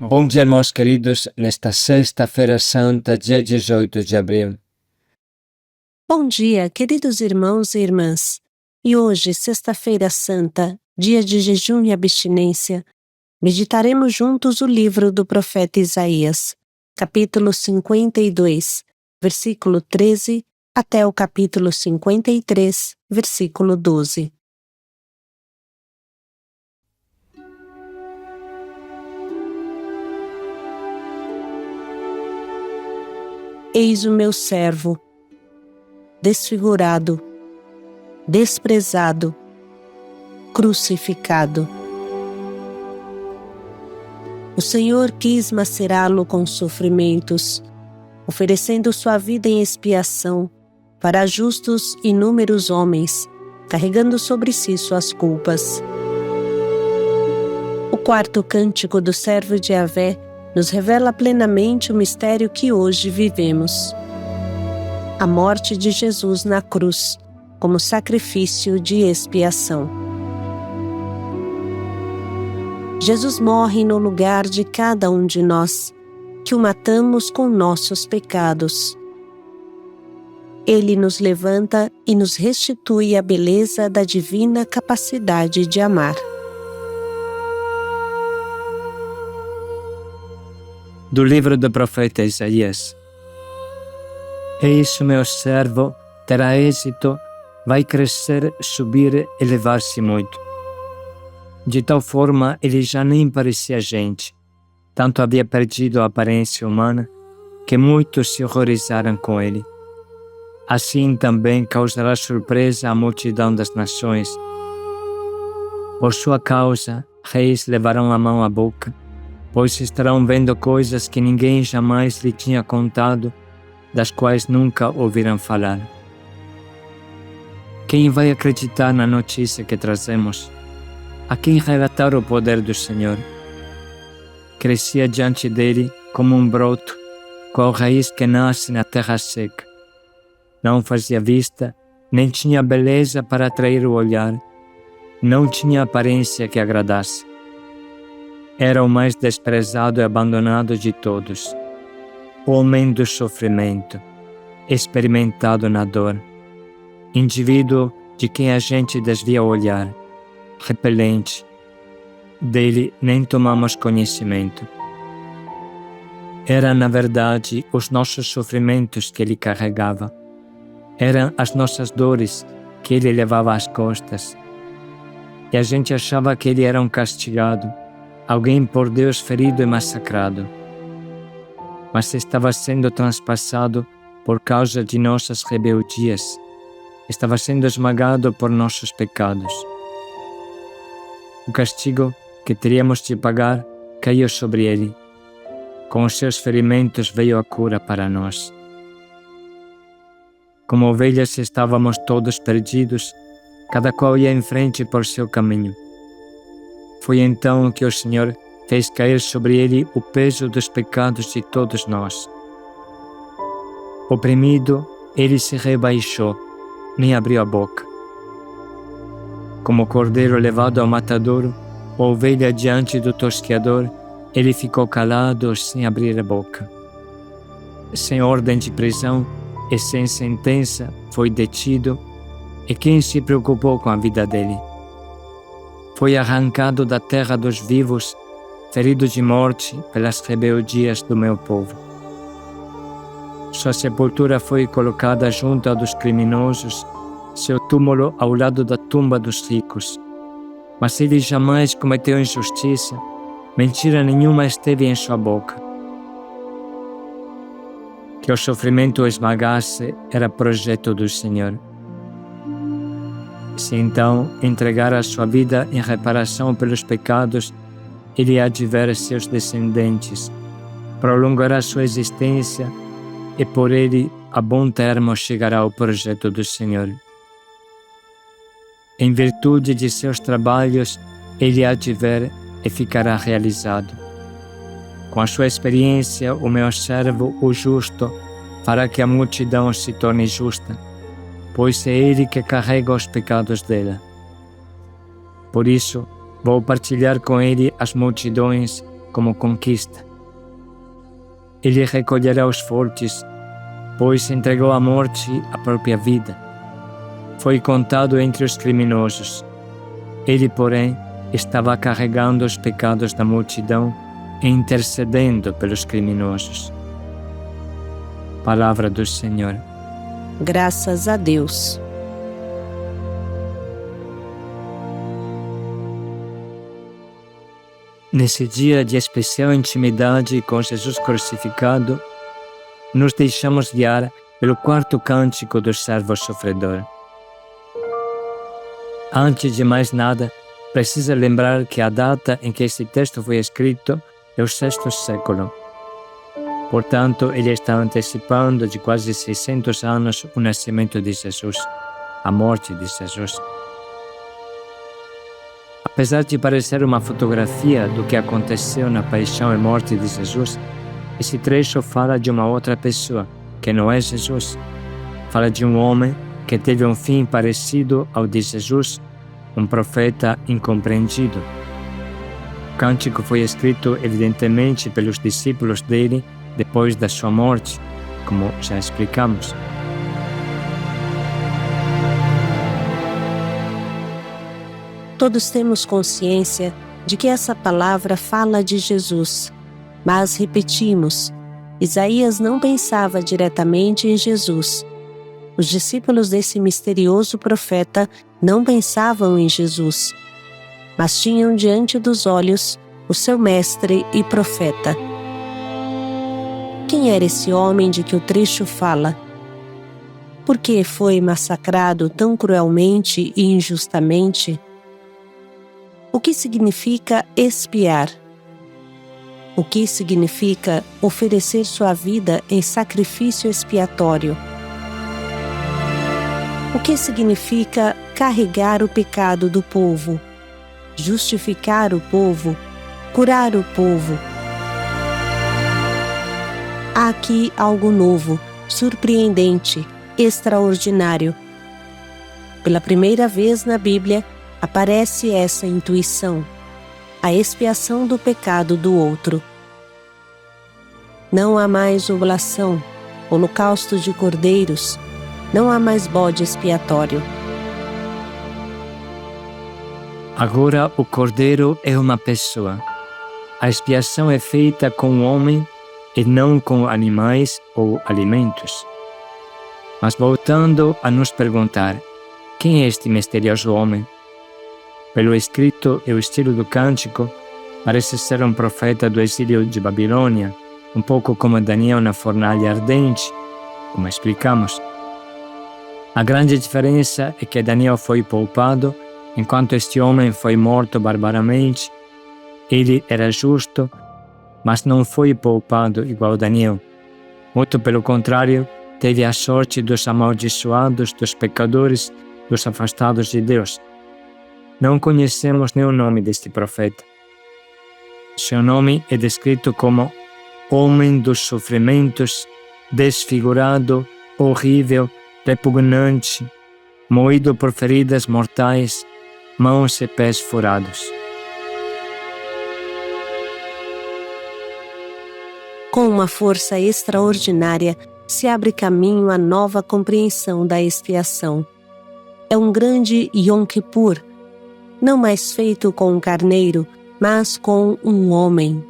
Bom dia, irmãos queridos, nesta sexta-feira santa, dia 18 de abril. Bom dia, queridos irmãos e irmãs. E hoje, sexta-feira santa, dia de jejum e abstinência, meditaremos juntos o livro do profeta Isaías, capítulo 52, versículo 13, até o capítulo 53, versículo 12. Eis o meu servo, desfigurado, desprezado, crucificado. O Senhor quis macerá-lo com sofrimentos, oferecendo sua vida em expiação para justos inúmeros homens, carregando sobre si suas culpas. O quarto cântico do servo de Yahvé nos revela plenamente o mistério que hoje vivemos. A morte de Jesus na cruz, como sacrifício de expiação. Jesus morre no lugar de cada um de nós, que o matamos com nossos pecados. Ele nos levanta e nos restitui a beleza da divina capacidade de amar. Do livro do profeta Isaías. Eis o meu servo, terá êxito, vai crescer, subir, elevar-se muito. De tal forma ele já nem parecia gente, tanto havia perdido a aparência humana, que muitos se horrorizaram com ele. Assim também causará surpresa à multidão das nações. Por sua causa, reis levarão a mão à boca, pois estarão vendo coisas que ninguém jamais lhe tinha contado, das quais nunca ouviram falar. Quem vai acreditar na notícia que trazemos? A quem relatar o poder do Senhor? Crescia diante dele como um broto, qual raiz que nasce na terra seca. Não fazia vista, nem tinha beleza para atrair o olhar, não tinha aparência que agradasse. Era o mais desprezado e abandonado de todos, homem do sofrimento, experimentado na dor, indivíduo de quem a gente desvia o olhar, repelente, dele nem tomamos conhecimento. Era, na verdade, os nossos sofrimentos que ele carregava, eram as nossas dores que ele levava às costas, e a gente achava que ele era um castigado, alguém por Deus ferido e massacrado. Mas estava sendo transpassado por causa de nossas rebeldias, estava sendo esmagado por nossos pecados. O castigo que teríamos de pagar caiu sobre ele. Com os seus ferimentos veio a cura para nós. Como ovelhas estávamos todos perdidos, cada qual ia em frente por seu caminho. Foi então que o Senhor fez cair sobre ele o peso dos pecados de todos nós. Oprimido, ele se rebaixou, nem abriu a boca. Como cordeiro levado ao matadouro, ou ovelha diante do tosqueador, ele ficou calado sem abrir a boca. Sem ordem de prisão e sem sentença foi detido, e quem se preocupou com a vida dele? Foi arrancado da terra dos vivos, ferido de morte pelas rebeldias do meu povo. Sua sepultura foi colocada junto à dos criminosos, seu túmulo ao lado da tumba dos ricos. Mas ele jamais cometeu injustiça, mentira nenhuma esteve em sua boca. Que o sofrimento o esmagasse era projeto do Senhor. Se então entregar a sua vida em reparação pelos pecados, ele há de ver seus descendentes, prolongará sua existência e por ele a bom termo chegará o projeto do Senhor. Em virtude de seus trabalhos, ele há de ver e ficará realizado. Com a sua experiência, o meu servo, o justo, fará que a multidão se torne justa, pois é ele que carrega os pecados dela. Por isso, vou partilhar com ele as multidões como conquista. Ele recolherá os fortes, pois entregou à morte a própria vida. Foi contado entre os criminosos. Ele, porém, estava carregando os pecados da multidão e intercedendo pelos criminosos. Palavra do Senhor. Graças a Deus. Nesse dia de especial intimidade com Jesus crucificado, nos deixamos guiar pelo quarto cântico do servo sofredor. Antes de mais nada, precisa lembrar que a data em que este texto foi escrito é o VI século. Portanto, ele está antecipando de quase 600 anos o nascimento de Jesus, a morte de Jesus. Apesar de parecer uma fotografia do que aconteceu na paixão e morte de Jesus, esse trecho fala de uma outra pessoa, que não é Jesus. Fala de um homem que teve um fim parecido ao de Jesus, um profeta incompreendido. O cântico foi escrito evidentemente pelos discípulos dele depois da sua morte, como já explicamos. Todos temos consciência de que essa palavra fala de Jesus, mas repetimos, Isaías não pensava diretamente em Jesus. Os discípulos desse misterioso profeta não pensavam em Jesus, mas tinham diante dos olhos o seu mestre e profeta. Quem era esse homem de que o trecho fala? Por que foi massacrado tão cruelmente e injustamente? O que significa expiar? O que significa oferecer sua vida em sacrifício expiatório? O que significa carregar o pecado do povo, justificar o povo, curar o povo? Há aqui algo novo, surpreendente, extraordinário. Pela primeira vez na Bíblia, aparece essa intuição, a expiação do pecado do outro. Não há mais oblação, holocausto de cordeiros, não há mais bode expiatório. Agora o cordeiro é uma pessoa. A expiação é feita com o homem e não com animais ou alimentos. Mas voltando a nos perguntar, quem é este misterioso homem? Pelo escrito e o estilo do cântico, parece ser um profeta do exílio de Babilônia, um pouco como Daniel na fornalha ardente, como explicamos. A grande diferença é que Daniel foi poupado, enquanto este homem foi morto barbaramente. Ele era justo, mas não foi poupado igual Daniel. Muito pelo contrário, teve a sorte dos amaldiçoados, dos pecadores, dos afastados de Deus. Não conhecemos nem o nome deste profeta. Seu nome é descrito como homem dos sofrimentos, desfigurado, horrível, repugnante, moído por feridas mortais, mãos e pés furados. Com uma força extraordinária, se abre caminho à nova compreensão da expiação. É um grande Yom Kippur, não mais feito com um carneiro, mas com um homem.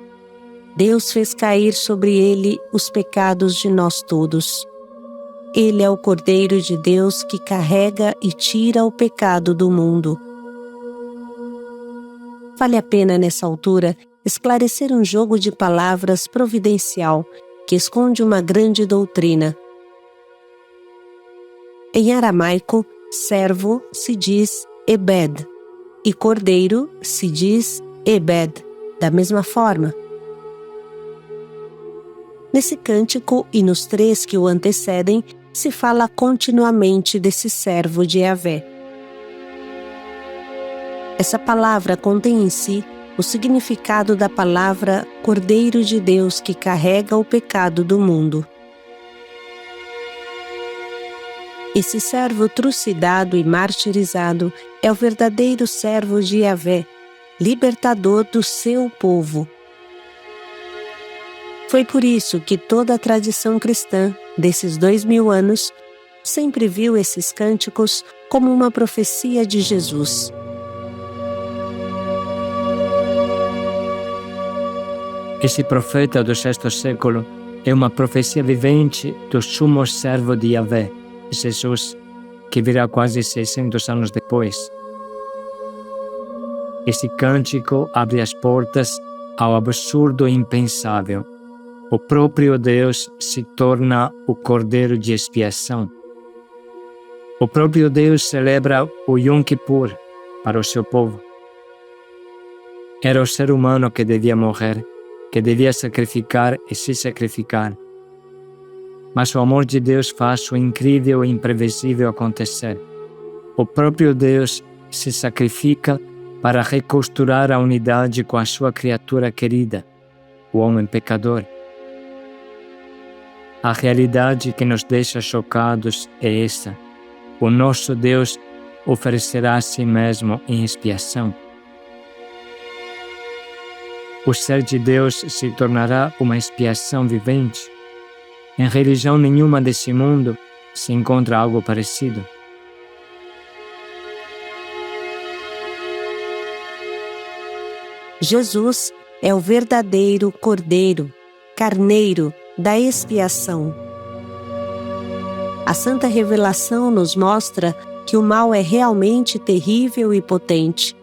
Deus fez cair sobre ele os pecados de nós todos. Ele é o Cordeiro de Deus que carrega e tira o pecado do mundo. Vale a pena, nessa altura, esclarecer um jogo de palavras providencial que esconde uma grande doutrina. Em aramaico, servo se diz ebed, e cordeiro se diz ebed, da mesma forma. Nesse cântico e nos 3 que o antecedem, se fala continuamente desse servo de Yahvé. Essa palavra contém em si o significado da palavra Cordeiro de Deus que carrega o pecado do mundo. Esse servo trucidado e martirizado é o verdadeiro servo de Yahvé, libertador do seu povo. Foi por isso que toda a tradição cristã desses 2000 anos sempre viu esses cânticos como uma profecia de Jesus. Esse profeta do sexto século é uma profecia vivente do sumo servo de Yahvé, Jesus, que virá quase 600 anos depois. Esse cântico abre as portas ao absurdo impensável. O próprio Deus se torna o cordeiro de expiação. O próprio Deus celebra o Yom Kippur para o seu povo. Era o ser humano que devia morrer, que devia sacrificar e se sacrificar. Mas o amor de Deus faz o incrível e imprevisível acontecer. O próprio Deus se sacrifica para recosturar a unidade com a sua criatura querida, o homem pecador. A realidade que nos deixa chocados é essa: o nosso Deus oferecerá a si mesmo em expiação. O ser de Deus se tornará uma expiação vivente. Em religião nenhuma desse mundo se encontra algo parecido. Jesus é o verdadeiro Cordeiro, Carneiro da expiação. A Santa Revelação nos mostra que o mal é realmente terrível e potente.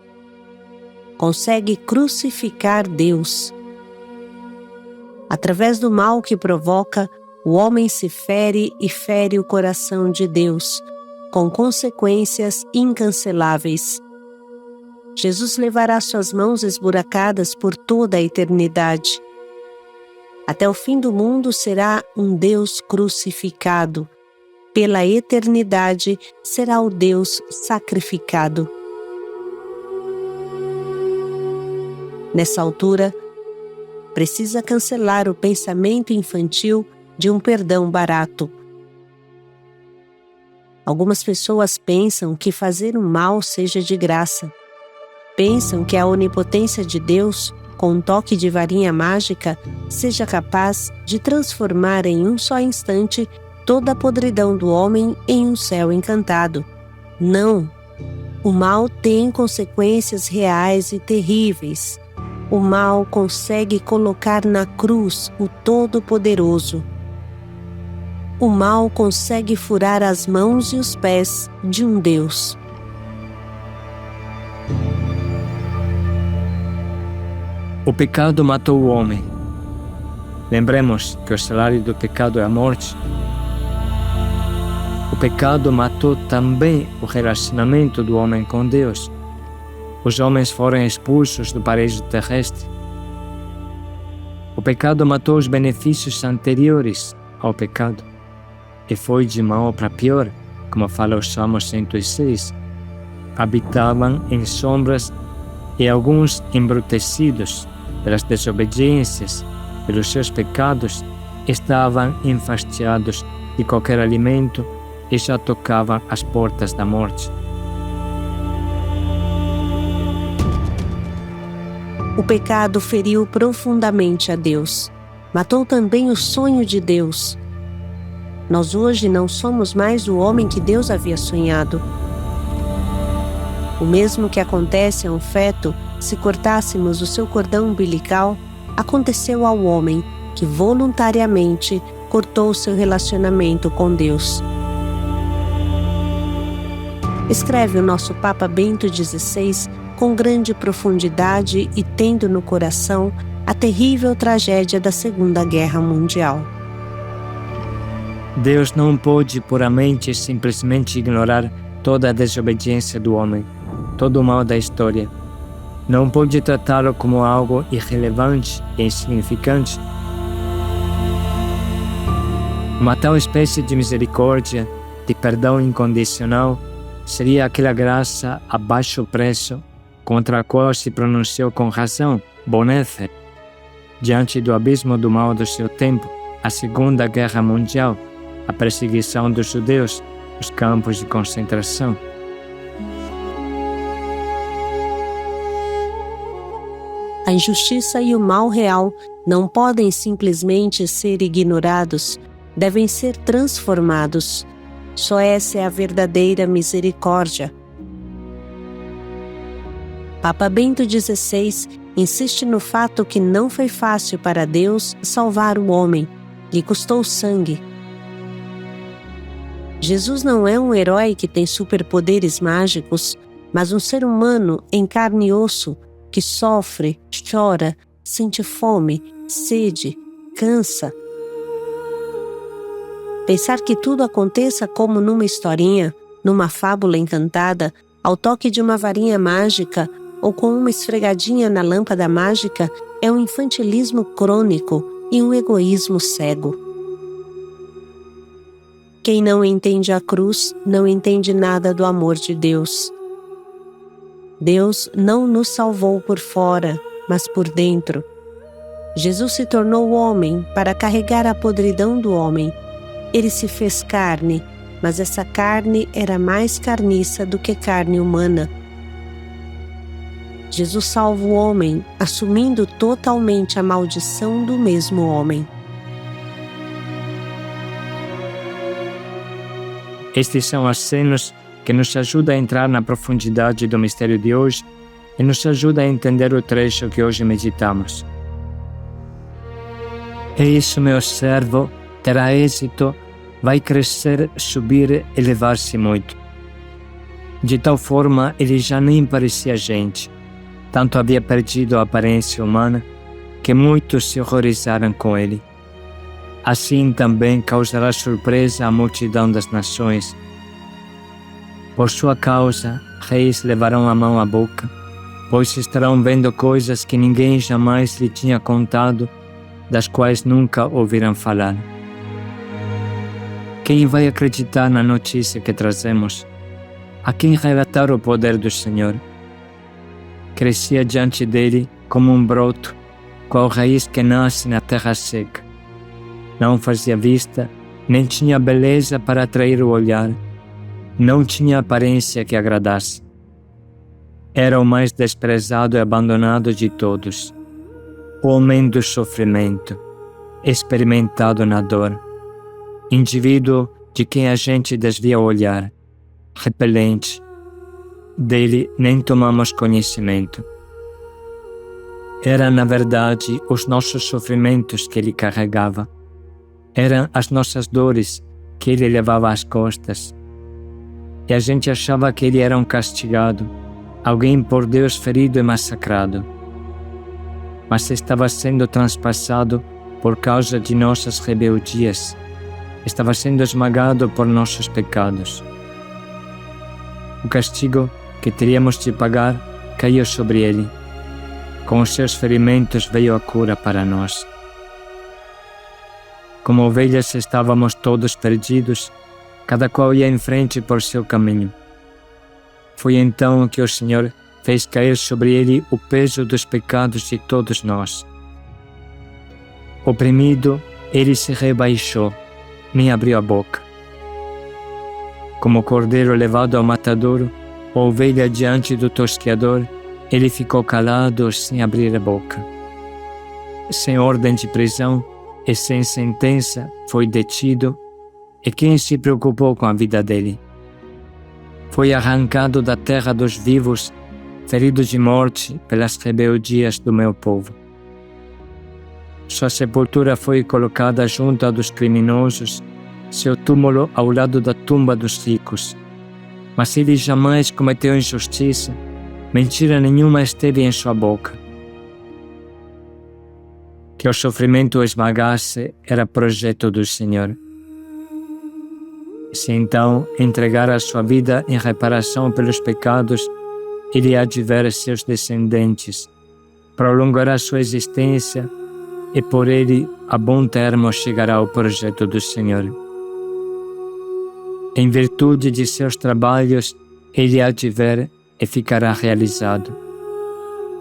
Consegue crucificar Deus. Através do mal que provoca, o homem se fere e fere o coração de Deus, com consequências incanceláveis. Jesus levará suas mãos esburacadas por toda a eternidade. Até o fim do mundo será um Deus crucificado. Pela eternidade será o Deus sacrificado. Nessa altura, precisa cancelar o pensamento infantil de um perdão barato. Algumas pessoas pensam que fazer o mal seja de graça. Pensam que a onipotência de Deus, com um toque de varinha mágica, seja capaz de transformar em um só instante toda a podridão do homem em um céu encantado. Não! O mal tem consequências reais e terríveis. O mal consegue colocar na cruz o Todo-Poderoso. O mal consegue furar as mãos e os pés de um Deus. O pecado matou o homem. Lembremos que o salário do pecado é a morte. O pecado matou também o relacionamento do homem com Deus. Os homens foram expulsos do paraíso terrestre. O pecado matou os benefícios anteriores ao pecado e foi de mal para pior, como fala o Salmo 106. Habitavam em sombras e alguns embrutecidos pelas desobediências, pelos seus pecados, estavam enfastiados de qualquer alimento e já tocavam as portas da morte. O pecado feriu profundamente a Deus. Matou também o sonho de Deus. Nós hoje não somos mais o homem que Deus havia sonhado. O mesmo que acontece a um feto se cortássemos o seu cordão umbilical, aconteceu ao homem que voluntariamente cortou o seu relacionamento com Deus. Escreve o nosso Papa Bento XVI com grande profundidade e tendo no coração a terrível tragédia da Segunda Guerra Mundial. Deus não pode puramente e simplesmente ignorar toda a desobediência do homem, todo o mal da história. Não pode tratá-lo como algo irrelevante e insignificante. Uma tal espécie de misericórdia, de perdão incondicional, seria aquela graça a baixo preço contra a qual se pronunciou com razão Bonhoeffer, diante do abismo do mal do seu tempo, a Segunda Guerra Mundial, a perseguição dos judeus, os campos de concentração. A injustiça e o mal real não podem simplesmente ser ignorados, devem ser transformados. Só essa é a verdadeira misericórdia. Papa Bento XVI insiste no fato que não foi fácil para Deus salvar o homem, lhe custou sangue. Jesus não é um herói que tem superpoderes mágicos, mas um ser humano em carne e osso que sofre, chora, sente fome, sede, cansa. Pensar que tudo aconteça como numa historinha, numa fábula encantada, ao toque de uma varinha mágica ou com uma esfregadinha na lâmpada mágica é um infantilismo crônico e um egoísmo cego. Quem não entende a cruz não entende nada do amor de Deus. Deus não nos salvou por fora, mas por dentro. Jesus se tornou homem para carregar a podridão do homem. Ele se fez carne, mas essa carne era mais carniça do que carne humana. Jesus salva o homem, assumindo totalmente a maldição do mesmo homem. Estes são acenos que nos ajudam a entrar na profundidade do mistério de hoje e nos ajudam a entender o trecho que hoje meditamos. E isso, meu servo, terá êxito, vai crescer, subir, elevar-se muito. De tal forma, ele já nem parecia gente, tanto havia perdido a aparência humana, que muitos se horrorizaram com ele. Assim também causará surpresa à multidão das nações. Por sua causa, reis levarão a mão à boca, pois estarão vendo coisas que ninguém jamais lhe tinha contado, das quais nunca ouviram falar. Quem vai acreditar na notícia que trazemos? A quem relatar o poder do Senhor? Crescia diante dele como um broto, qual raiz que nasce na terra seca. Não fazia vista, nem tinha beleza para atrair o olhar, não tinha aparência que agradasse. Era o mais desprezado e abandonado de todos, o homem do sofrimento, experimentado na dor, indivíduo de quem a gente desvia o olhar, repelente, dele nem tomamos conhecimento. Era, na verdade, os nossos sofrimentos que ele carregava. Eram as nossas dores que ele levava às costas. E a gente achava que ele era um castigado, alguém por Deus ferido e massacrado. Mas estava sendo transpassado por causa de nossas rebeldias. Estava sendo esmagado por nossos pecados. O castigo que teríamos de pagar caiu sobre ele. Com os seus ferimentos veio a cura para nós. Como ovelhas estávamos todos perdidos, cada qual ia em frente por seu caminho. Foi então que o Senhor fez cair sobre ele o peso dos pecados de todos nós. Oprimido, ele se rebaixou, nem abriu a boca. Como cordeiro levado ao matadouro, ou ovelha diante do tosqueador, ele ficou calado sem abrir a boca. Sem ordem de prisão e sem sentença foi detido, e quem se preocupou com a vida dele? Foi arrancado da terra dos vivos, ferido de morte pelas rebeldias do meu povo. Sua sepultura foi colocada junto à dos criminosos, seu túmulo ao lado da tumba dos ricos. Mas ele jamais cometeu injustiça, mentira nenhuma esteve em sua boca. Que o sofrimento o esmagasse era projeto do Senhor. Se então entregar a sua vida em reparação pelos pecados, ele há de ver seus descendentes, prolongará sua existência e por ele a bom termo chegará o projeto do Senhor. Em virtude de seus trabalhos, ele há de ver e ficará realizado.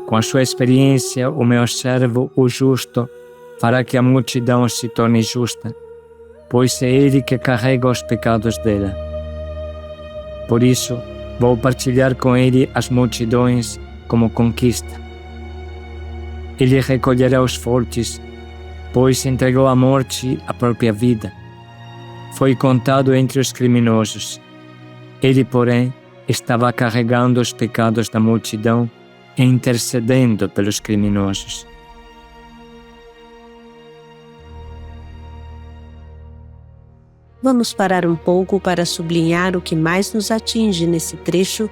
Com a sua experiência, o meu servo, o justo, fará que a multidão se torne justa, pois é ele que carrega os pecados dela. Por isso, vou partilhar com ele as multidões como conquista. Ele recolherá os fortes pois entregou à morte a própria vida. Foi contado entre os criminosos. Ele, porém, estava carregando os pecados da multidão e intercedendo pelos criminosos. Vamos parar um pouco para sublinhar o que mais nos atinge nesse trecho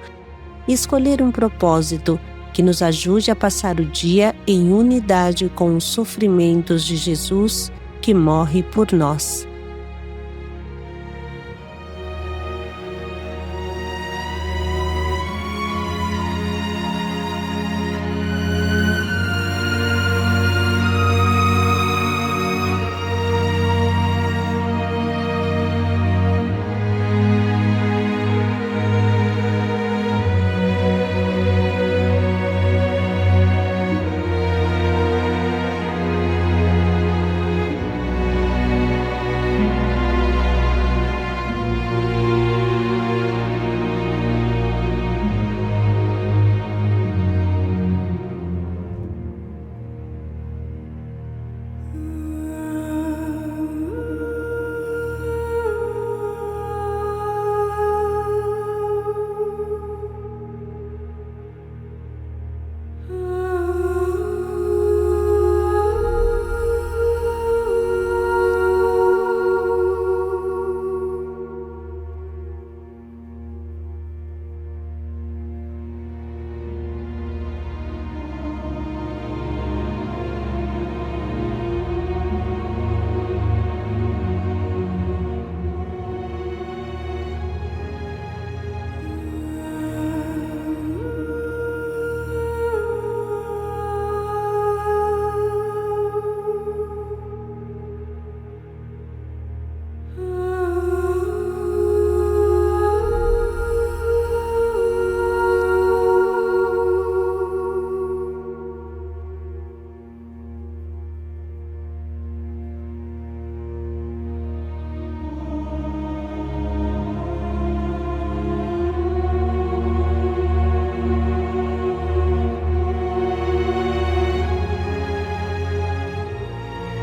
e escolher um propósito que nos ajude a passar o dia em unidade com os sofrimentos de Jesus que morre por nós.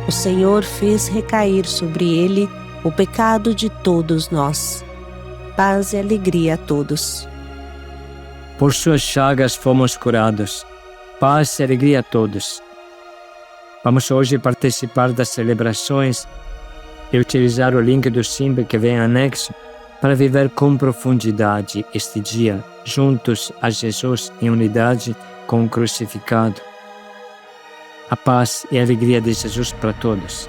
O Senhor fez recair sobre ele o pecado de todos nós. Paz e alegria a todos. Por suas chagas fomos curados. Paz e alegria a todos. Vamos hoje participar das celebrações e utilizar o link do Simba que vem anexo para viver com profundidade este dia, juntos a Jesus em unidade com o crucificado. A paz e a alegria de Jesus para todos.